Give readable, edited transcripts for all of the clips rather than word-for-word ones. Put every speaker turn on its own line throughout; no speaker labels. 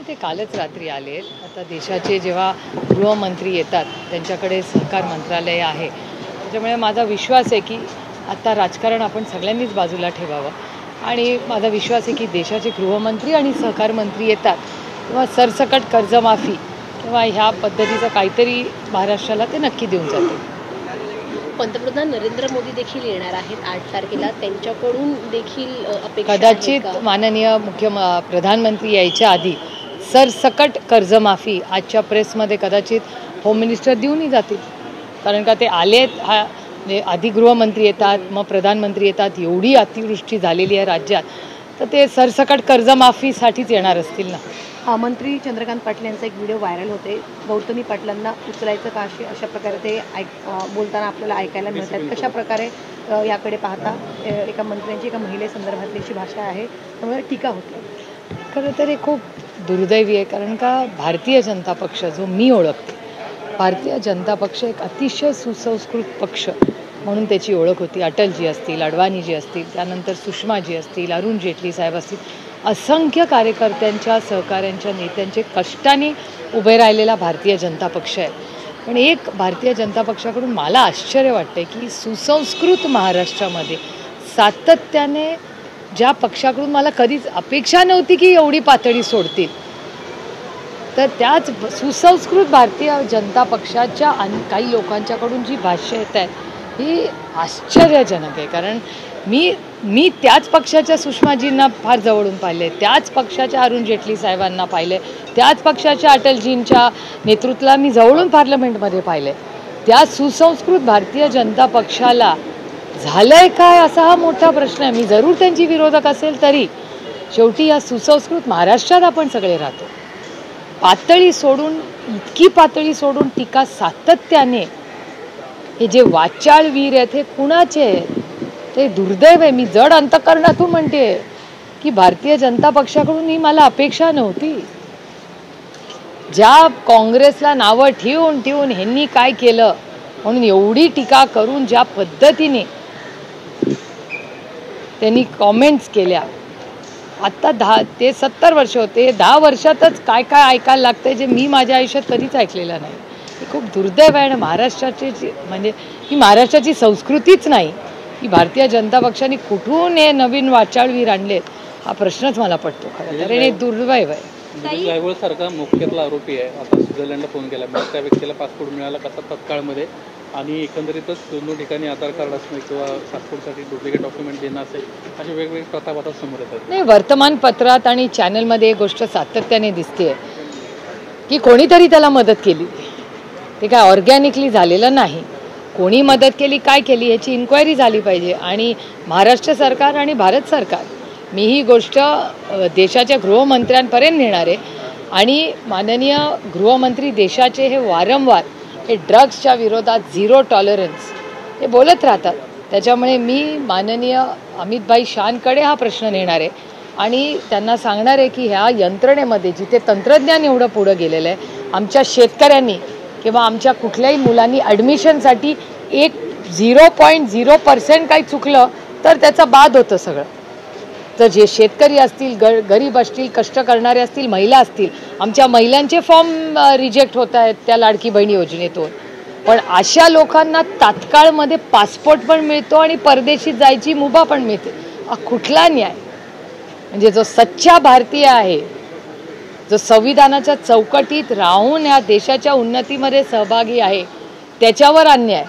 ते कालच रात्री आले. आता देशाचे जेव्हा गृहमंत्री येतात त्यांच्याकडे सहकार मंत्रालय आहे, त्याच्यामुळे माझा विश्वास आहे की आता राजकारण आपण सगळ्यांनीच बाजूला ठेवावं आणि माझा विश्वास आहे की देशाचे गृहमंत्री आणि सहकार मंत्री येतात किंवा सरसकट कर्जमाफी किंवा ह्या पद्धतीचं काहीतरी महाराष्ट्राला ते नक्की देऊन जाते.
पंतप्रधान नरेंद्र मोदी देखील येणार आहेत 8 तारखेला, त्यांच्याकडून देखील अपेक्षा
कदाचित माननीय प्रधानमंत्री यायच्या आधी सरसकट कर्जमाफी आजच्या प्रेसमध्ये कदाचित होम मिनिस्टर देऊनही जातील. कारण का ते आलेत, आधी गृहमंत्री येतात मग प्रधानमंत्री येतात, एवढी अतिवृष्टी झालेली आहे राज्यात, तर ते सरसकट कर्जमाफीसाठीच येणार असतील ना.
मंत्री चंद्रकांत पाटील यांचा एक व्हिडिओ व्हायरल होते. गौतमी पाटलांना उचलायचं का अशा प्रकारे ते बोलताना आपल्याला ऐकायला मिळतात. कशा प्रकारे याकडे पाहता? एका मंत्र्यांची एका महिलेसंदर्भातली भाषा आहे, त्यामुळे टीका होते.
खरं तर हे खूप दुर्दैवी आहे. कारण का भारतीय जनता पक्ष जो मी ओळखते, भारतीय जनता पक्ष एक अतिशय सुसंस्कृत पक्ष म्हणून त्याची ओळख होती. अटलजी असतील, अडवाणीजी असतील, त्यानंतर सुषमाजी असतील, अरुण जेटली साहेब असतील, असंख्य कार्यकर्त्यांच्या, सहकाऱ्यांच्या, नेत्यांचे कष्टाने उभे राहिलेला भारतीय जनता पक्ष आहे. पण एक भारतीय जनता पक्षाकडून मला आश्चर्य वाटते की सुसंस्कृत महाराष्ट्रामध्ये सातत्याने ज्या पक्षाकडून मला कधीच अपेक्षा नव्हती की एवढी पातळी सोडतील, तर त्याच सुसंस्कृत भारतीय जनता पक्षाच्या काही लोकांच्याकडून जी भाष्य येत आहे ही आश्चर्यजनक आहे. कारण मी त्याच पक्षाच्या सुषमाजींना फार जवळून पाहिले, त्याच पक्षाच्या अरुण जेटली साहेबांना पाहिले, त्याच पक्षाच्या अटलजींच्या नेतृत्वाला मी जवळून पार्लमेंटमध्ये पाहिले. त्या सुसंस्कृत भारतीय जनता पक्षाला झालंय काय असा हा मोठा प्रश्न आहे. मी जरूर त्यांची विरोधक असेल तरी शेवटी या सुसंस्कृत महाराष्ट्रात आपण सगळे राहतो. पातळी सोडून, इतकी पातळी सोडून टीका सातत्याने, हे जे वाचाळ वीर आहेत हे कुणाचे आहेत? ते दुर्दैव आहे. मी जड अंतःकरणातून म्हणते की भारतीय जनता पक्षाकडून ही मला अपेक्षा नव्हती. ज्या काँग्रेसला नावं ठेवून ठेवून ह्यांनी काय केलं म्हणून एवढी टीका करून ज्या पद्धतीने त्यांनी कॉमेंट्स केल्या, आत्ता 10 ते 70 वर्ष होते, 10 वर्षातच काय काय ऐकायला लागतंय जे मी माझ्या आयुष्यात कधीच ऐकलेलं नाही. हे खूप दुर्दैव आहे. आणि महाराष्ट्राची म्हणजे ही महाराष्ट्राची संस्कृतीच नाही. ही भारतीय जनता पक्षाने कुठून हे नवीन वाचाळवीर आणलेत हा प्रश्नच मला पडतो. खरं तर हे दुर्दैव आहे.
ड्रायव्हर सारखा मुख्यातला आरोपी आहे. आता स्वित्झर्लंडला फोन केला, मग त्या व्यक्तीला पासपोर्ट मिळाला कसा तत्काळमध्ये, आणि एकंदरीतच 2 ठिकाणी आधार कार्ड असणं किंवा पासपोर्टसाठी डुप्लिकेट डॉक्युमेंट देणं असेल, असे वेगवेगळे प्रताप आता समोर येतात.
नाही, वर्तमानपत्रात आणि चॅनलमध्ये एक गोष्ट सातत्याने दिसते की कोणीतरी त्याला मदत केली. ते काय ऑर्गॅनिकली झालेलं नाही. कोणी मदत केली, काय केली याची इन्क्वायरी झाली पाहिजे. आणि महाराष्ट्र सरकार आणि भारत सरकार, मी ही गोष्ट देशाच्या गृहमंत्र्यांपर्यंत नेणार आहे. आणि माननीय गृहमंत्री देशाचे हे वारंवार हे ड्रग्सच्या विरोधात 0 टॉलरन्स हे बोलत राहतात. त्याच्यामुळे मी माननीय अमितभाई शानकडे हा प्रश्न नेणार आहे आणि त्यांना सांगणार आहे की ह्या यंत्रणेमध्ये जिथे तंत्रज्ञान एवढं पुढं गेलेलं आहे, आमच्या शेतकऱ्यांनी किंवा आमच्या कुठल्याही मुलांनी ॲडमिशनसाठी 0.0% काही चुकलं तर त्याचा बाद होतं सगळं. तर जे शेतकरी असतील, गरीब असतील, कष्ट करणारे असतील, महिला असतील, आमच्या महिलांचे फॉर्म रिजेक्ट होत आहेत त्या लाडकी बहीण योजनेतून. पण अशा लोकांना तात्काळमध्ये पासपोर्ट पण मिळतो आणि परदेशी जायची मुभा पण मिळते. हा कुठला न्याय? म्हणजे जो सच्चा भारतीय आहे, जो संविधानाच्या चौकटीत राहून या देशाच्या उन्नतीमध्ये सहभागी आहे, त्याच्यावर अन्याय.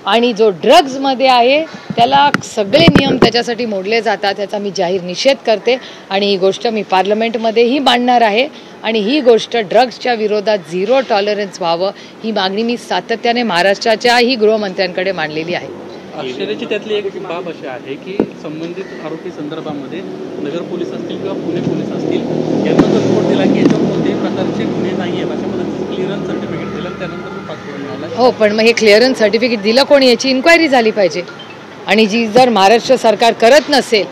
आणि जो ड्रग्जमध्ये आहे त्याला सगळे नियम त्याच्यासाठी मोडले जातात. त्याचा मी जाहीर निषेध करते आणि ही गोष्ट मी पार्लमेंटमध्येही मांडणार आहे. आणि ही गोष्ट ड्रग्सच्या विरोधात 0 टॉलरन्स व्हावं ही मागणी मी सातत्याने महाराष्ट्राच्याही गृहमंत्र्यांकडे मांडलेली आहे.
आश्चर्याची त्यातली एक बाब अशी आहे की संबंधित आरोपी संदर्भामध्ये नगर पोलीस असतील किंवा पुणे पोलीस असतील यांना जर रिपोर्ट दिला की याच्यावर कोणत्याही प्रकारचे गुन्हे नाही आहेत, अशा पद्धतीचं क्लिअरन्स सर्टिफिकेट दिलं, त्यानंतर पासपोर्ट मिळाला.
हो, पण मग हे क्लिअरन्स सर्टिफिकेट दिलं कोणी याची इन्क्वायरी झाली पाहिजे. आणि जी जर महाराष्ट्र सरकार करत नसेल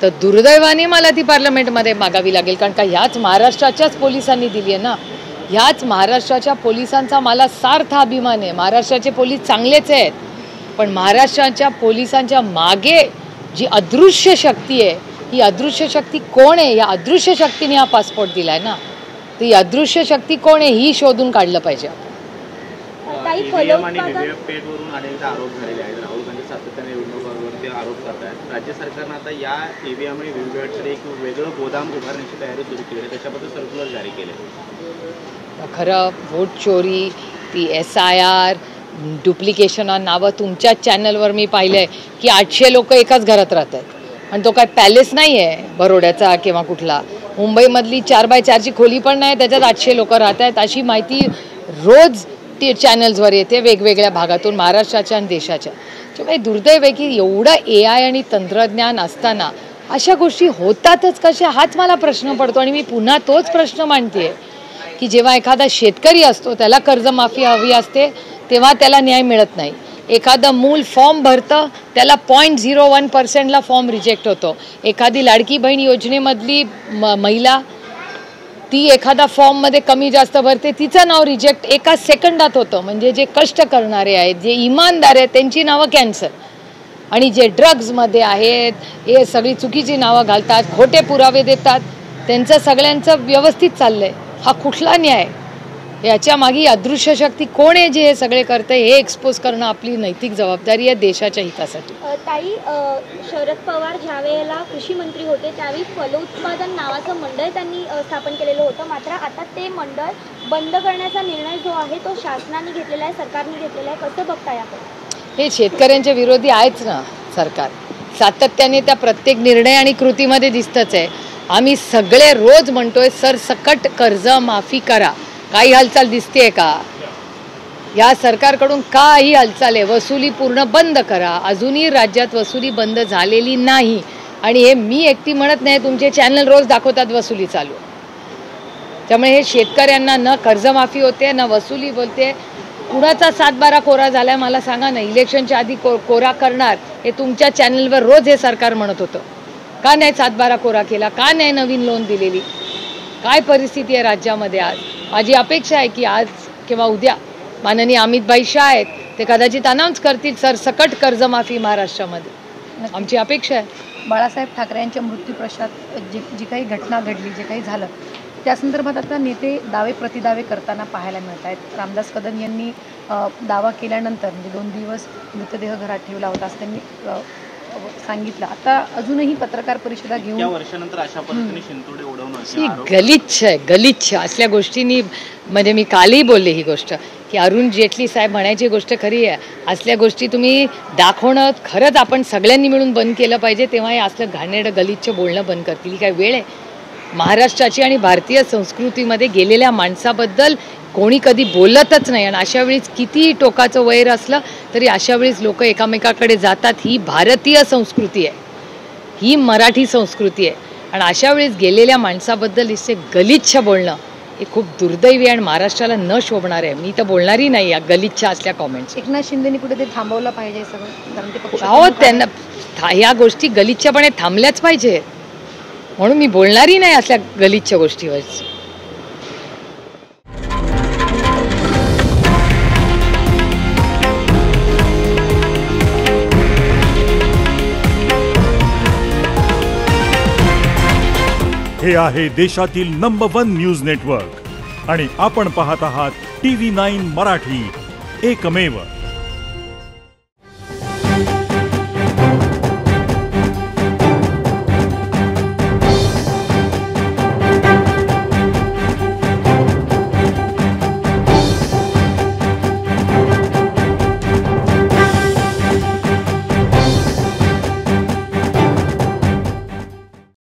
तर दुर्दैवाने मला ती पार्लमेंटमध्ये मागावी लागेल. कारण का ह्याच महाराष्ट्राच्याच पोलिसांनी दिली आहे ना. ह्याच महाराष्ट्राच्या पोलिसांचा मला सार्थ अभिमान आहे. महाराष्ट्राचे पोलीस चांगलेच आहेत, पण महाराष्ट्राच्या पोलिसांच्या मागे जी अदृश्य शक्ती आहे, ही अदृश्य शक्ती कोण आहे? या अदृश्य शक्तीने हा पासपोर्ट दिलाय ना. ती अदृश्य शक्ती कोण आहे ही शोधून काढलं पाहिजे.
EVM आणि VVPAT वरून अनेकदा आरोप झालेले आहेत. राहुल गांधी सातत्याने निवडणुकांवरती आरोप करतात. राज्य सरकारनं आता या EVM आणि VVPATसाठी एक वेगळं गोदाम उभारण्याची तयारी सुरू केली आहे. त्याच्याबद्दल सर्क्युलर जारी केले.
खरं व्होट चोरी, ती SIR, डुप्लिकेशन नावं तुमच्याच चॅनलवर मी पाहिलं आहे की 800 लोक एकाच घरात राहत आहेत आणि तो काय पॅलेस नाही आहे बरोड्याचा किंवा कुठला. मुंबईमधली 4x4ची खोली पण नाही, त्याच्यात 800 लोक राहत आहेत अशी माहिती रोज टी चॅनल्सवर येते वेगवेगळ्या भागातून महाराष्ट्राच्या आणि देशाच्या. त्यामुळे दुर्दैव आहे की एवढं AI आणि तंत्रज्ञान असताना अशा गोष्टी होतातच कशा हाच मला प्रश्न पडतो. आणि मी पुन्हा तोच प्रश्न मांडते की जेव्हा एखादा शेतकरी असतो त्याला कर्जमाफी हवी असते तेव्हा त्याला न्याय मिळत नाही. एखादं मूल फॉर्म भरतं त्याला 0.01% फॉर्म रिजेक्ट होतो. एखादी लाडकी बहीण योजनेमधली महिला ती एखादा फॉर्ममध्ये कमी जास्त भरते तिचं नाव रिजेक्ट एका सेकंदात होतं. म्हणजे जे कष्ट करणारे आहेत, जे इमानदार आहेत त्यांची नावं कॅन्सल. आणि जे ड्रग्जमध्ये आहेत हे सगळी चुकीची नावं घालतात, खोटे पुरावे देतात, त्यांचं सगळ्यांचं व्यवस्थित चाललंय. हा कुठला न्याय? याच्या मागे अदृश्य शक्ती कोण आहे जे हे सगळे करते हे एक्सपोज करणं आपली नैतिक जबाबदारी आहे देशाच्या हितासाठी.
ताई, शरद पवार ज्या वेळेला कृषी मंत्री होते त्यावेळी फलोत्पादन नावाचं मंडळ त्यांनी स्थापन केलेलं होतं. मात्र आता ते मंडळ बंद करण्याचा निर्णय जो आहे तो शासनाने घेतलेला आहे, सरकारने घेतलेला आहे. कसं बघताय आपण?
हे शेतकऱ्यांच्या विरोधी आहेच ना सरकार. सातत्याने त्या प्रत्येक निर्णय आणि कृतीमध्ये दिसतच आहे. आम्ही सगळे रोज म्हणतोय सरसकट कर्ज माफी करा. काही हालचाल दिसतेय का? या सरकारकडून काही हालचाल आहे? वसुली पूर्ण बंद करा. अजूनही राज्यात वसुली बंद झालेली नाही. आणि हे मी एकटी म्हणत नाही, तुमचे चॅनल रोज दाखवतात वसुली चालू. त्यामुळे हे शेतकऱ्यांना न कर्जमाफी होते न वसुली बोलते. कुणाचा 7-12 कोरा झालाय मला सांगा ना. इलेक्शनच्या आधी कोरा करणार हे तुमच्या चॅनलवर रोज हे सरकार म्हणत होतं. का नाही 7-12 कोरा केला? का नाही नवीन लोन दिलेली? काय परिस्थिती आहे राज्यामध्ये आज? माझी अपेक्षा आहे की आज किंवा उद्या माननीय अमितभाई शाह आहेत ते कदाचित अनाऊन्स करतील सरसकट कर्जमाफी महाराष्ट्रामध्ये. आमची अपेक्षा आहे.
बाळासाहेब ठाकरे यांच्या मृत्यूपश्चात जी काही घटना घडली, जे काही झालं त्या संदर्भात आता नेते दावे प्रतिदावे करताना पाहायला मिळत आहेत. रामदास कदम यांनी दावा केल्यानंतर म्हणजे 2 दिवस मृतदेह घरात ठेवला होता असं त्यांनी सांगितलं. आता अजूनही पत्रकार परिषदा घेऊन
वर्षानंतर अशा पद्धतीने शिंतोडे उडवणं
गलिच्छ असल्या गोष्टींनी म्हणजे मी कालही बोलले ही गोष्ट की अरुण जेटली साहेब म्हणायची गोष्ट खरी आहे. असल्या गोष्टी तुम्ही दाखवणं खरंच आपण सगळ्यांनी मिळून बंद केलं पाहिजे. तेव्हा हे असलं घाणेरडं गलिच्छ बोलणं बंद करतील. ही काय वेळ आहे? महाराष्ट्राची आणि भारतीय संस्कृतीमध्ये गेलेल्या माणसाबद्दल कोणी कधी बोलतच नाही. आणि अशा वेळीच कितीही टोकाचं वैर असलं तरी अशा वेळीच लोक एकामेकाकडे जातात. ही भारतीय संस्कृती आहे, ही मराठी संस्कृती आहे. आणि अशा वेळेस गेलेल्या माणसाबद्दल इथे गलिच्छ बोलणं हे खूप दुर्दैवी आणि महाराष्ट्राला न शोभणार आहे. मी तर बोलणारही नाही या गलिच्छ असल्या कॉमेंट्स.
एकनाथ शिंदेनी कुठे ते थांबवलं पाहिजे सगळं, कारण ते पक्ष
हो त्यांना ह्या गोष्टी गलिच्छपणे थांबल्याच पाहिजे. म्हणून मी बोलणारही नाही असल्या गलिच्छ गोष्टीवर.
हे आहे देशातील नंबर 1 न्यूज नेटवर्क आणि आपण पाहत आहात TV9 मराठी, एकमेव.